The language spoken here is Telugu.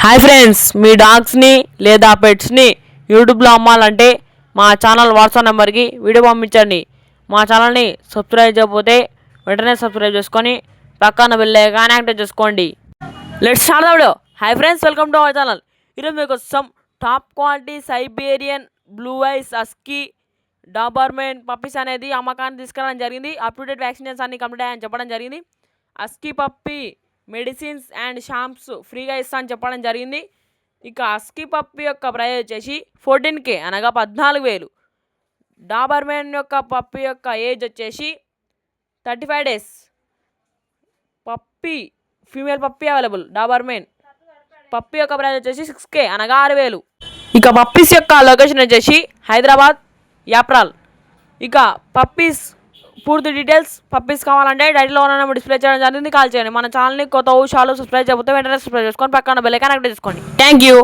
హాయ్ ఫ్రెండ్స్, మీ డాగ్స్ని లేదా పెట్స్ని యూట్యూబ్లో అమ్మాలంటే మా ఛానల్ వాట్సాప్ నెంబర్కి వీడియో పంపించండి. మా ఛానల్ని సబ్స్క్రైబ్ చేయకపోతే వెంటనే సబ్స్క్రైబ్ చేసుకొని పక్కన బెల్ ఐకాన్ యాక్టివేట్ చేసుకోండి. Let's start the video. Hi friends, welcome to our channel. ఈరోజు మీకోసం top quality Siberian blue ice husky Doberman puppies అనేది అమ్మకాన్ని తీసుకురావడం జరిగింది. అప్ టు డేట్ వ్యాక్సినేషన్స్ అన్ని కంప్లీట్ అయ్యాయని చెప్పడం జరిగింది. హస్కీ పప్పీ మెడిసిన్స్ అండ్ షాంప్స్ ఫ్రీగా ఇస్తా అని చెప్పడం జరిగింది. ఇక హస్కీ పప్పీ యొక్క ప్రైస్ వచ్చేసి 14K అనగా 14,000. డాబర్మెన్ యొక్క పప్పీ యొక్క ఏజ్ వచ్చేసి 35 days. Puppy female puppy available. Doberman puppy యొక్క ప్రైస్ వచ్చేసి 6K అనగా 6,000. ఇక పప్పీస్ యొక్క లొకేషన్ వచ్చేసి హైదరాబాద్, యాప్రాల్. ఇక పప్పీస్ పూర్తి డీటెయిల్స్ పప్పీస్ కావాలంటే టైటిల్లో ఉన్న డిస్ప్లే చేయడం జరిగింది. కాల్ చేయండి. మన ఛానల్ని కొత్త ఊషాలు సబ్స్క్రైబ్ చేయకపోతే వెంటనే సబ్స్క్రైబ్ చేసుకొని పక్కన బెల్ ఐకాన్ యాక్టివేట్ చేసుకోండి. Thank you.